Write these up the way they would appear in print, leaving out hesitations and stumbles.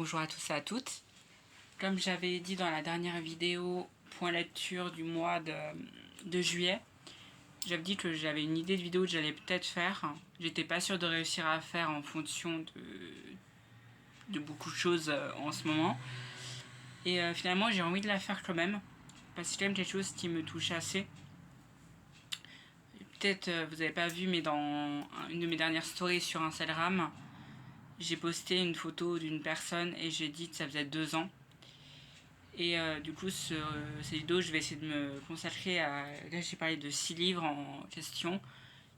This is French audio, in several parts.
bonjour à tous et à toutes. Comme j'avais dit dans la dernière vidéo, point lecture du mois de juillet, j'avais dit que j'avais une idée de vidéo que j'allais peut-être faire. J'étais pas sûre de réussir à faire en fonction de beaucoup de choses en ce moment. Et finalement j'ai envie de la faire quand même, parce que c'est quand même quelque chose qui me touche assez. Peut-être vous n'avez pas vu, mais dans une de mes dernières stories sur Instagram, j'ai posté une photo d'une personne et j'ai dit que ça faisait 2 ans. Et du coup, cette vidéo, je vais essayer de me consacrer à... Là, j'ai parlé de 6 livres en question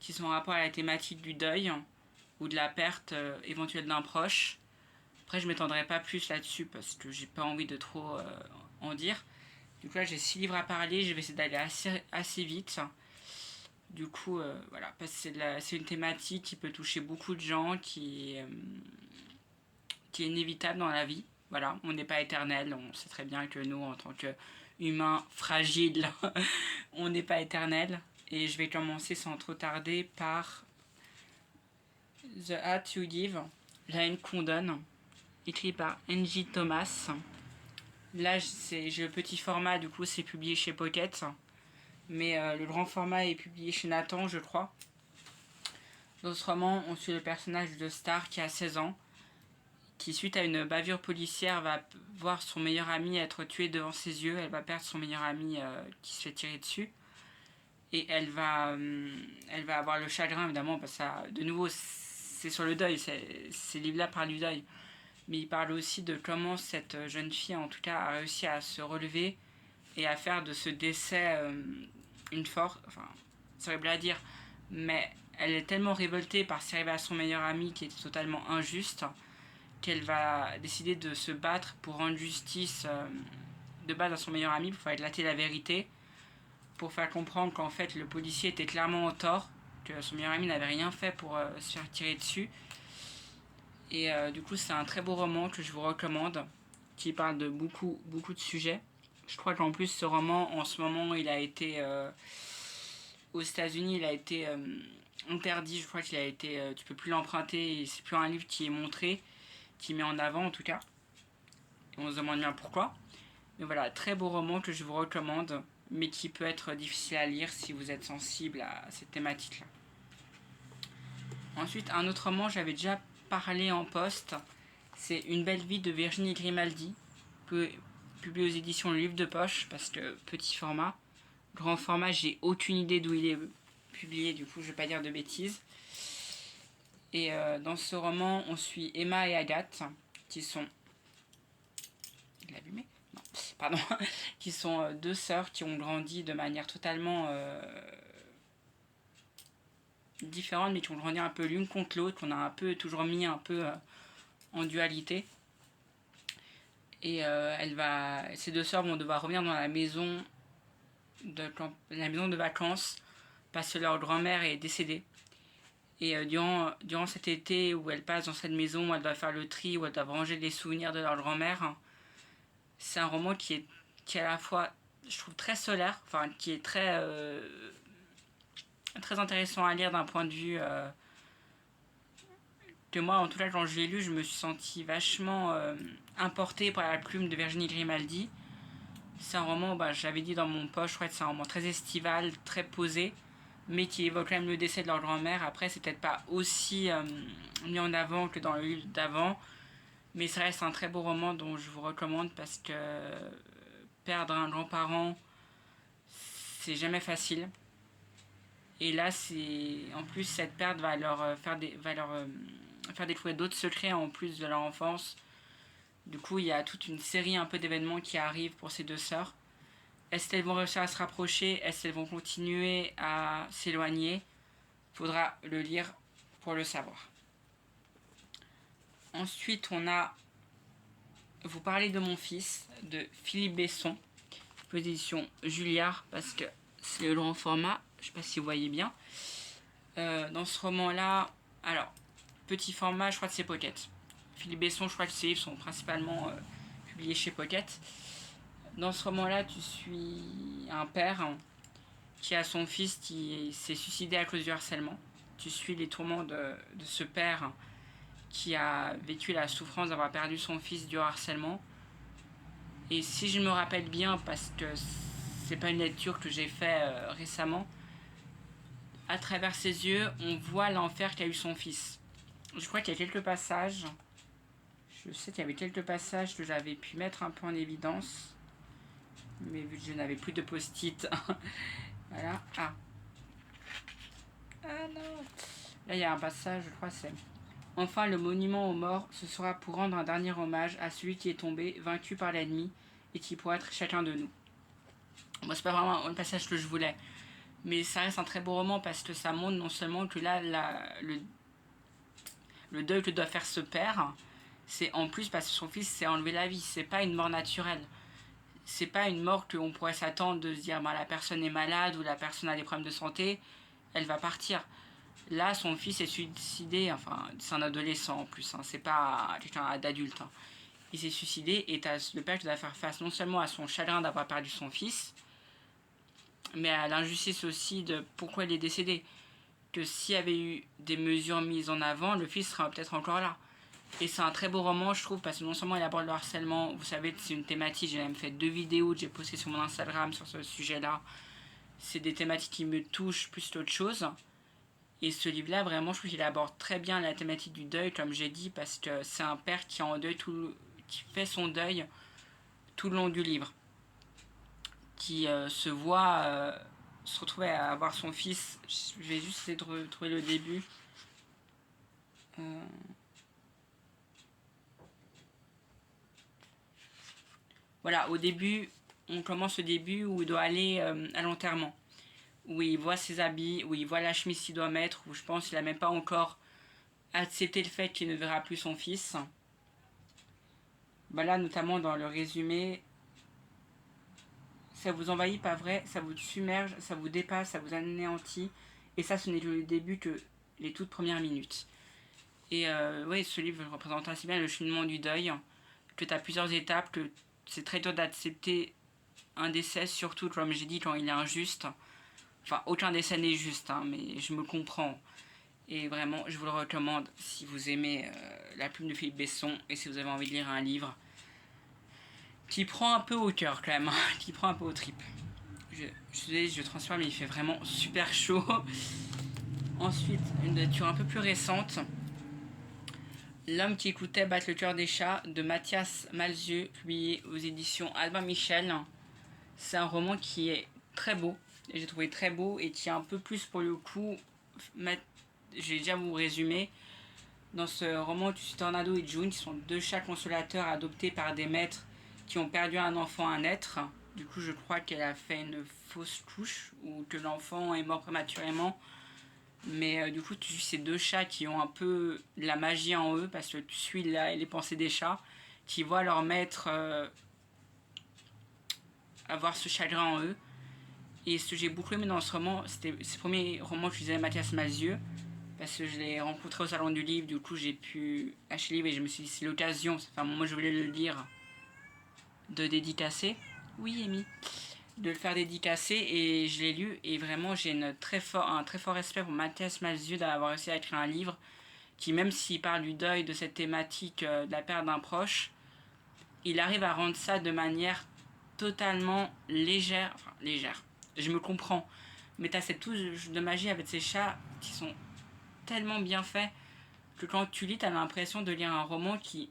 qui sont en rapport à la thématique du deuil ou de la perte éventuelle d'un proche. Après, je ne m'étendrai pas plus là-dessus parce que j'ai pas envie de trop en dire. Du coup, là, j'ai 6 livres à parler. Je vais essayer d'aller assez vite. Du coup, voilà, parce que c'est une thématique qui peut toucher beaucoup de gens, qui est inévitable dans la vie. Voilà, on n'est pas éternel, on sait très bien que nous, en tant qu'humains fragiles, on n'est pas éternel. Et je vais commencer sans trop tarder par The Heart You Give, La haine qu'on donne, écrit par Angie Thomas. Là, j'ai le petit format, du coup, c'est publié chez Pocket. Mais le grand format est publié chez Nathan, je crois. Dans ce roman, on suit le personnage de Star qui a 16 ans, qui suite à une bavure policière va voir son meilleur ami être tué devant ses yeux. Elle va perdre son meilleur ami qui se fait tirer dessus. Et elle va avoir le chagrin évidemment, parce que ça, de nouveau c'est sur le deuil, ces livres-là parlent du deuil. Mais il parle aussi de comment cette jeune fille en tout cas a réussi à se relever et à faire de ce décès une force. Enfin, c'est horrible à dire, mais elle est tellement révoltée par ce qui arrive à son meilleur ami qui est totalement injuste, qu'elle va décider de se battre pour rendre justice de base à son meilleur ami, pour faire éclater la vérité, pour faire comprendre qu'en fait le policier était clairement en tort, que son meilleur ami n'avait rien fait pour se faire tirer dessus. Et du coup c'est un très beau roman que je vous recommande, qui parle de beaucoup de sujets. Je crois qu'en plus ce roman en ce moment il a été aux États-Unis, il a été interdit. Je crois qu'il a été, tu peux plus l'emprunter, c'est plus un livre qui est montré, qui met en avant en tout cas. Et on se demande bien pourquoi. Mais voilà, très beau roman que je vous recommande, mais qui peut être difficile à lire si vous êtes sensible à cette thématique-là. Ensuite, un autre roman, j'avais déjà parlé en post, c'est Une belle vie de Virginie Grimaldi, publié aux éditions Le Livre de Poche, parce que petit format. Grand format, j'ai aucune idée d'où il est publié, du coup je vais pas dire de bêtises. Et dans ce roman, on suit Emma et Agathe, qui sont... Il l'a allumé ? Non, pardon. Qui sont deux sœurs qui ont grandi de manière totalement différente, mais qui ont grandi un peu l'une contre l'autre, qu'on a un peu toujours mis un peu en dualité. Et ces deux sœurs vont devoir revenir dans la maison de vacances, parce que leur grand-mère est décédée. Et durant cet été où elles passent dans cette maison, où elles doivent faire le tri, où elles doivent ranger les souvenirs de leur grand-mère, c'est un roman qui est à la fois, je trouve, très solaire, enfin qui est très intéressant à lire d'un point de vue que moi, en tout cas, quand je l'ai lu, je me suis sentie vachement importée par la plume de Virginie Grimaldi. C'est un roman, j'avais dit dans mon poche, je crois que c'est un roman très estival, très posé, mais qui évoque quand même le décès de leur grand-mère. Après, c'est peut-être pas aussi mis en avant que dans le livre d'avant, mais ça reste un très beau roman dont je vous recommande, parce que perdre un grand-parent, c'est jamais facile. Et là, en plus, cette perte va leur faire découvrir d'autres secrets en plus de leur enfance. Du coup, il y a toute une série un peu d'événements qui arrivent pour ces deux sœurs. Est-ce qu'elles vont réussir à se rapprocher? Est-ce qu'elles vont continuer à s'éloigner? Faudra le lire pour le savoir. Ensuite, on a Vous parlez de mon fils, de Philippe Besson, position Julliard, parce que c'est le grand format, je ne sais pas si vous voyez bien. Dans ce roman-là, alors, petit format, je crois que c'est Pocket. Philippe Besson, je crois que ses livres sont principalement publiés chez Pocket. Dans ce roman-là, tu suis un père qui a son fils qui s'est suicidé à cause du harcèlement. Tu suis les tourments de ce père qui a vécu la souffrance d'avoir perdu son fils du harcèlement. Et si je me rappelle bien, parce que c'est pas une lecture que j'ai fait récemment, à travers ses yeux, on voit l'enfer qu'a eu son fils. Je crois qu'il y a quelques passages, je sais qu'il y avait quelques passages que j'avais pu mettre un peu en évidence, mais vu que je n'avais plus de post-it, voilà. Ah non. Là il y a un passage, je crois c'est: enfin le monument aux morts, ce sera pour rendre un dernier hommage à celui qui est tombé, vaincu par l'ennemi, et qui pourrait être chacun de nous. Moi c'est pas vraiment un passage que je voulais, mais ça reste un très beau roman parce que ça montre non seulement que là le deuil que doit faire ce père, c'est en plus parce que son fils s'est enlevé la vie. C'est pas une mort naturelle. C'est pas une mort qu'on pourrait s'attendre de se dire la personne est malade ou la personne a des problèmes de santé, elle va partir. Là, son fils est suicidé, enfin, c'est un adolescent en plus, hein, c'est pas quelqu'un d'adulte. Hein. Il s'est suicidé et le père qui doit faire face non seulement à son chagrin d'avoir perdu son fils, mais à l'injustice aussi de pourquoi il est décédé. Que s'il y avait eu des mesures mises en avant, le fils serait peut-être encore là. Et c'est un très beau roman, je trouve, parce que non seulement il aborde le harcèlement, vous savez, c'est une thématique, j'ai même fait 2 vidéos que j'ai postées sur mon Instagram sur ce sujet-là. C'est des thématiques qui me touchent plus qu'autre chose. Et ce livre-là, vraiment, je trouve qu'il aborde très bien la thématique du deuil, comme j'ai dit, parce que c'est un père qui est en deuil, qui fait son deuil tout le long du livre. Qui se voit se retrouver à avoir son fils. Je vais juste essayer de retrouver le début. Voilà, au début, on commence au début où il doit aller à l'enterrement. Où il voit ses habits, où il voit la chemise qu'il doit mettre, où je pense qu'il n'a même pas encore accepté le fait qu'il ne verra plus son fils. Là, notamment dans le résumé, ça vous envahit, pas vrai, ça vous submerge, ça vous dépasse, ça vous anéantit. Et ça, ce n'est le début que les toutes premières minutes. Et oui, ce livre représente assez bien le cheminement du deuil, que tu as plusieurs étapes, que c'est très dur d'accepter un décès, surtout comme j'ai dit, quand il est injuste. Enfin, aucun décès n'est juste, hein, mais je me comprends. Et vraiment, je vous le recommande si vous aimez La plume de Philippe Besson et si vous avez envie de lire un livre qui prend un peu au cœur quand même, qui prend un peu aux tripes. Je transforme, mais il fait vraiment super chaud. Ensuite, une lecture un peu plus récente. L'homme qui écoutait battre le cœur des chats de Mathias Malzieu, publié aux éditions Albin Michel. C'est un roman qui est très beau, et j'ai trouvé très beau, et qui est un peu plus pour le coup, je vais déjà vous résumer. Dans ce roman, tu suis Tornado et June, qui sont 2 chats consolateurs adoptés par des maîtres qui ont perdu un enfant à naître. Du coup, je crois qu'elle a fait une fausse couche, ou que l'enfant est mort prématurément. Mais du coup, tu suis ces 2 chats qui ont un peu la magie en eux, parce que tu suis les pensées des chats, qui voient leur maître avoir ce chagrin en eux. Et ce que j'ai beaucoup aimé dans ce roman, c'était ce premier roman que je disais, Mathias Malzieu, parce que je l'ai rencontré au salon du livre, du coup j'ai pu acheter le livre et je me suis dit c'est l'occasion, enfin moi je voulais le lire, de dédicacer. Oui, Amy. De le faire dédicacer, et je l'ai lu, et vraiment j'ai un très fort respect pour Mathias Malzieu d'avoir réussi à écrire un livre qui, même s'il parle du deuil, de cette thématique de la perte d'un proche, il arrive à rendre ça de manière totalement légère, je me comprends, mais t'as cette touche de magie avec ces chats qui sont tellement bien faits que quand tu lis, t'as l'impression de lire un roman qui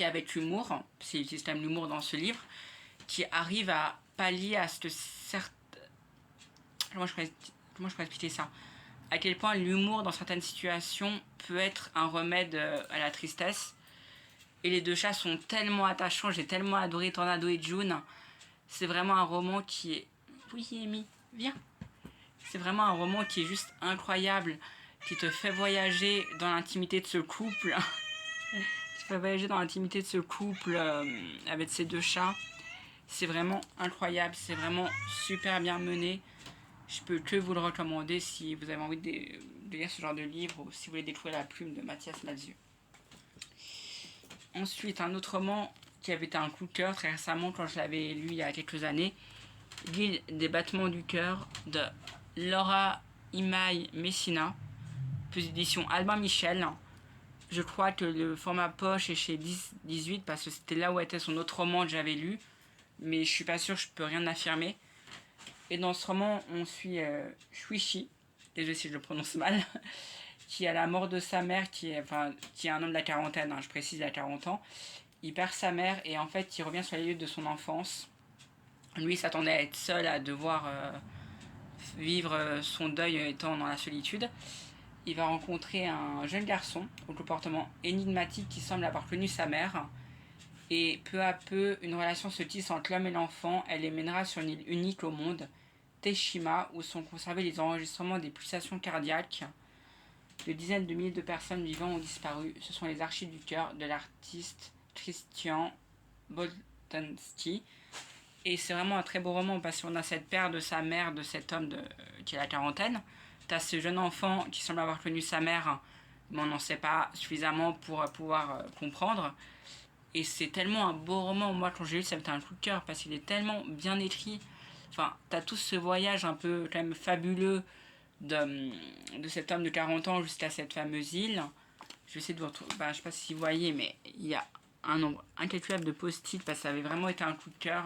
avec l'humour, c'est le système de l'humour dans ce livre, qui arrive à pallier à ce que certes... Comment je pourrais expliquer ça? À quel point l'humour dans certaines situations peut être un remède à la tristesse. Et les 2 chats sont tellement attachants, j'ai tellement adoré Tornado et June. C'est vraiment un roman qui est... Oui, Amy, viens. C'est vraiment un roman qui est juste incroyable, qui te fait voyager dans l'intimité de ce couple. Qui fait voyager dans l'intimité de ce couple avec ces 2 chats. C'est vraiment incroyable, c'est vraiment super bien mené. Je peux que vous le recommander si vous avez envie de lire ce genre de livre, ou si vous voulez découvrir La plume de Mathias Malzieu. Ensuite, un autre roman qui avait été un coup de cœur très récemment quand je l'avais lu il y a quelques années, L'île des battements du cœur de Laura Imai Messina, plus édition Albin Michel. Je crois que le format poche est chez 10-18 parce que c'était là où était son autre roman que j'avais lu. Mais je suis pas sûre, je peux rien affirmer. Et dans ce roman, on suit Shuichi, désolé si je le prononce mal, qui à la mort de sa mère, qui est un homme de la quarantaine, je précise, il a 40 ans. Il perd sa mère et en fait, il revient sur les lieux de son enfance. Lui, il s'attendait à être seul, à devoir vivre son deuil étant dans la solitude. Il va rencontrer un jeune garçon au comportement énigmatique qui semble avoir connu sa mère. Et peu à peu, une relation se tisse entre l'homme et l'enfant. Elle les mènera sur une île unique au monde, Teshima, où sont conservés les enregistrements des pulsations cardiaques. De dizaines de milliers de personnes vivant ont disparu. Ce sont les archives du cœur de l'artiste Christian Boltanski. Et c'est vraiment un très beau roman parce qu'on a cette perte de sa mère, de cet homme qui est la quarantaine. T'as ce jeune enfant qui semble avoir connu sa mère, mais on n'en sait pas suffisamment pour pouvoir comprendre. Et c'est tellement un beau roman. Moi, quand j'ai lu, ça me fait un coup de cœur parce qu'il est tellement bien écrit. Enfin, t'as tout ce voyage un peu quand même fabuleux de cet homme de 40 ans jusqu'à cette fameuse île. Je vais essayer de vous retrouver. Je sais pas si vous voyez, mais il y a un nombre incalculable de post-it parce que ça avait vraiment été un coup de cœur.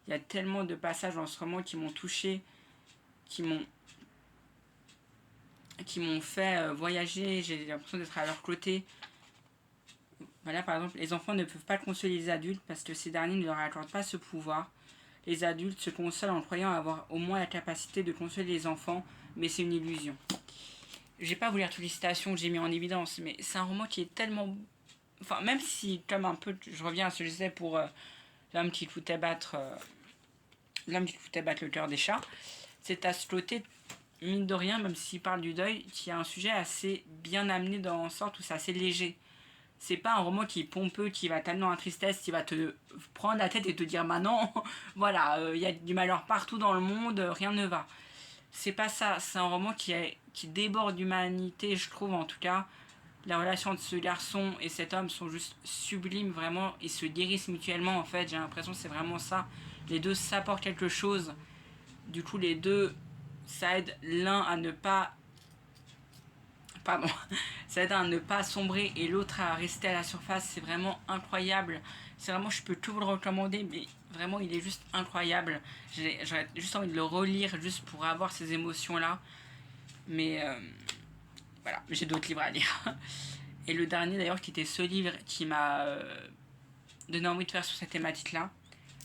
Il y a tellement de passages dans ce roman qui m'ont touché, qui m'ont fait voyager. J'ai l'impression d'être à leur côté. Voilà, par exemple, les enfants ne peuvent pas consoler les adultes parce que ces derniers ne leur accordent pas ce pouvoir. Les adultes se consolent en croyant avoir au moins la capacité de consoler les enfants, mais c'est une illusion. Je vais pas vous lire toutes les citations que j'ai mis en évidence, mais c'est un roman qui est tellement... Enfin, même si, comme un peu, je reviens à ce que je disais pour l'homme qui foutait battre le cœur des chats, c'est à ce côté, mine de rien, même s'il parle du deuil, qui a un sujet assez bien amené dans une sorte où c'est assez léger. C'est pas un roman qui est pompeux, qui va tellement en tristesse, qui va te prendre la tête et te dire maintenant, voilà, il y a du malheur partout dans le monde, rien ne va. C'est pas ça, c'est un roman qui déborde d'humanité, je trouve en tout cas. La relation de ce garçon et cet homme sont juste sublimes, vraiment, ils se guérissent mutuellement en fait, j'ai l'impression que c'est vraiment ça. Les deux s'apportent quelque chose, du coup les deux, ça aide l'un à ne pas ça aide à ne pas sombrer et l'autre à rester à la surface. C'est vraiment incroyable. C'est vraiment, je peux tout vous le recommander, mais vraiment, il est juste incroyable. J'aurais juste envie de le relire juste pour avoir ces émotions-là. Mais voilà, j'ai d'autres livres à lire. Et le dernier d'ailleurs, qui était ce livre qui m'a donné envie de faire sur cette thématique-là,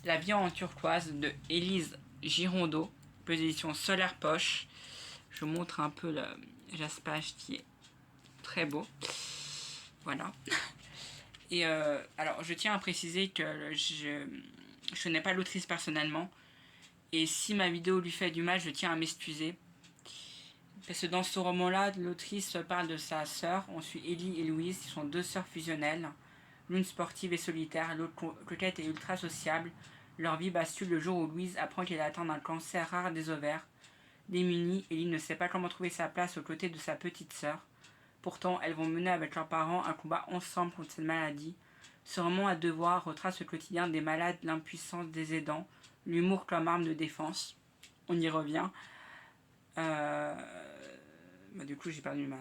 La vie en turquoise de Élise Girondeau, position Solaire Poche. Je vous montre un peu le jaspage qui est très beau. Voilà. Et alors, je tiens à préciser que je n'ai pas l'autrice personnellement. Et si ma vidéo lui fait du mal, je tiens à m'excuser. Parce que dans ce roman-là, l'autrice parle de sa sœur. On suit Ellie et Louise, qui sont deux sœurs fusionnelles. L'une sportive et solitaire, l'autre coquette et ultra sociable. Leur vie bascule le jour où Louise apprend qu'elle est atteinte d'un cancer rare des ovaires. Démunie, Ellie ne sait pas comment trouver sa place aux côtés de sa petite sœur. Pourtant, elles vont mener avec leurs parents un combat ensemble contre cette maladie. Ce roman à deux voix retrace le quotidien des malades, l'impuissance des aidants, l'humour comme arme de défense. On y revient. Du coup, j'ai perdu ma...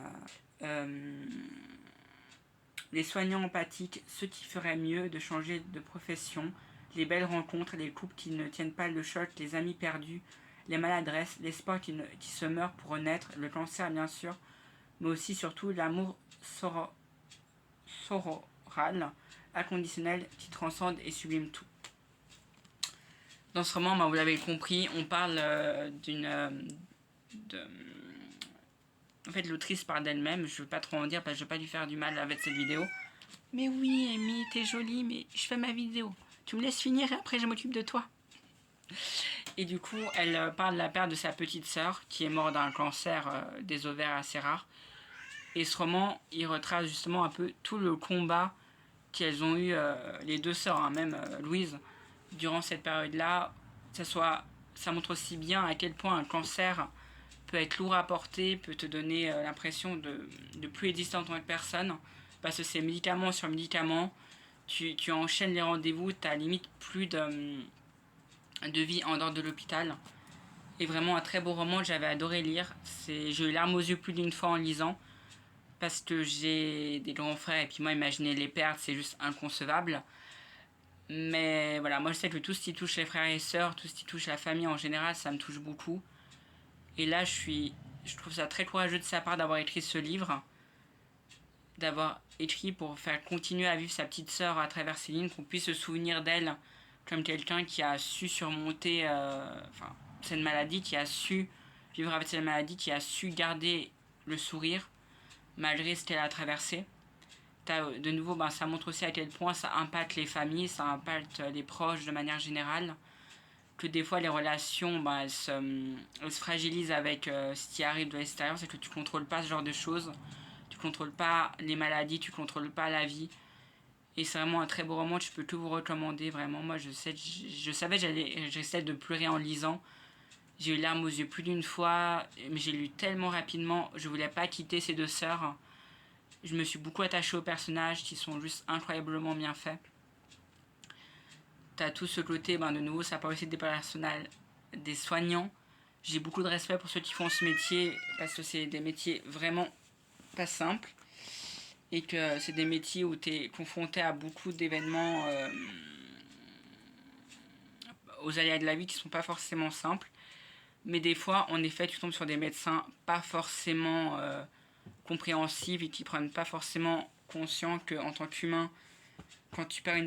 les soignants empathiques, ceux qui feraient mieux de changer de profession, les belles rencontres, les couples qui ne tiennent pas le choc, les amis perdus, les maladresses, l'espoir qui se meurt pour renaître, le cancer bien sûr, mais aussi surtout l'amour sororal, inconditionnel, qui transcende et sublime tout. Dans ce roman, vous l'avez compris, on parle en fait, l'autrice parle d'elle-même, je ne veux pas trop en dire parce que je ne veux pas lui faire du mal avec cette vidéo. Mais oui, Amy, t'es jolie, mais je fais ma vidéo. Tu me laisses finir et après je m'occupe de toi. Et du coup, elle parle de la perte de sa petite sœur qui est morte d'un cancer des ovaires assez rare. Et ce roman, il retrace justement un peu tout le combat qu'elles ont eu, les deux sœurs, même Louise, durant cette période-là. Ça montre aussi bien à quel point un cancer peut être lourd à porter, peut te donner l'impression de plus exister en tant que personne. Parce que c'est médicament sur médicament. Tu enchaînes les rendez-vous, tu as limite plus de vie en dehors de l'hôpital. Et vraiment un très beau roman que j'avais adoré lire. J'ai eu larmes aux yeux plus d'une fois en lisant. parce que j'ai des grands frères et puis moi imaginer les perdre c'est juste inconcevable. Mais voilà, moi je sais que tout ce qui touche les frères et sœurs, tout ce qui touche la famille en général, ça me touche beaucoup. Et là je trouve ça très courageux de sa part d'avoir écrit ce livre, d'avoir écrit pour faire continuer à vivre sa petite sœur à travers ces lignes, qu'on puisse se souvenir d'elle comme quelqu'un qui a su surmonter cette maladie, qui a su vivre avec cette maladie, qui a su garder le sourire malgré ce qu'elle a traversé. De nouveau, ça montre aussi à quel point ça impacte les familles, ça impacte les proches de manière générale. Que des fois les relations elles se fragilisent avec ce qui arrive de l'extérieur, c'est que tu contrôles pas ce genre de choses. Tu contrôles pas les maladies, tu contrôles pas la vie. Et c'est vraiment un très beau roman, je peux que vous recommander, vraiment. Moi, je savais que j'essaie de pleurer en lisant. J'ai eu larmes aux yeux plus d'une fois, mais j'ai lu tellement rapidement, je voulais pas quitter ces deux sœurs. Je me suis beaucoup attachée aux personnages qui sont juste incroyablement bien faits. T'as tout ce côté, de nouveau, ça parle aussi des personnels, des soignants. J'ai beaucoup de respect pour ceux qui font ce métier, parce que c'est des métiers vraiment pas simples. Et que c'est des métiers où tu es confronté à beaucoup d'événements, aux aléas de la vie qui sont pas forcément simples. Mais des fois, en effet, tu tombes sur des médecins pas forcément compréhensifs et qui prennent pas forcément conscience qu'en tant qu'humain, quand tu as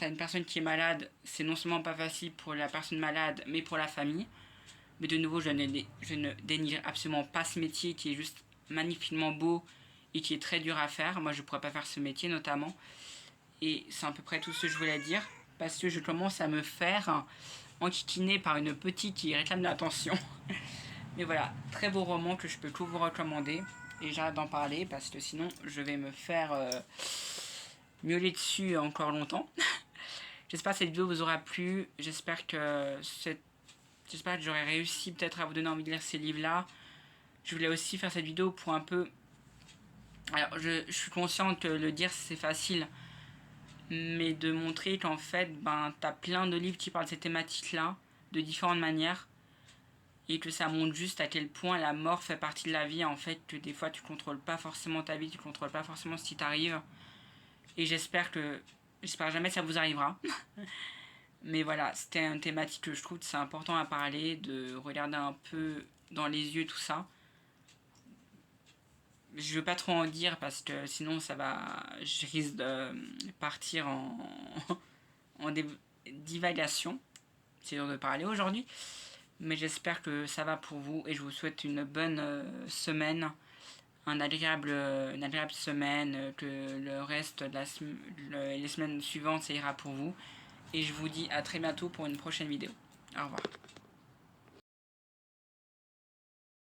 une personne qui est malade, c'est non seulement pas facile pour la personne malade, mais pour la famille. Mais de nouveau, je ne dénigre absolument pas ce métier qui est juste magnifiquement beau et qui est très dur à faire. Moi, je ne pourrais pas faire ce métier notamment. Et c'est à peu près tout ce que je voulais dire. Parce que je commence à me faire enquiquiner par une petite qui réclame de l'attention. Mais voilà, très beau roman que je peux tout vous recommander. Et j'arrête d'en parler parce que sinon, je vais me faire miauler dessus encore longtemps. J'espère que cette vidéo vous aura plu. J'espère que j'aurai réussi peut-être à vous donner envie de lire ces livres-là. Je voulais aussi faire cette vidéo pour un peu... Alors, je suis consciente que le dire c'est facile, mais de montrer qu'en fait, t'as plein de livres qui parlent de ces thématiques-là, de différentes manières, et que ça montre juste à quel point la mort fait partie de la vie, en fait, que des fois tu contrôles pas forcément ta vie, tu contrôles pas forcément ce qui t'arrive, et j'espère jamais que ça vous arrivera. Mais voilà, c'était une thématique que je trouve que c'est important à parler, de regarder un peu dans les yeux tout ça. Je veux pas trop en dire parce que sinon je risque de partir en divagation. C'est dur de parler aujourd'hui. Mais j'espère que ça va pour vous et je vous souhaite une bonne semaine, une agréable semaine, que le reste de les semaines suivantes ça ira pour vous. Et je vous dis à très bientôt pour une prochaine vidéo. Au revoir.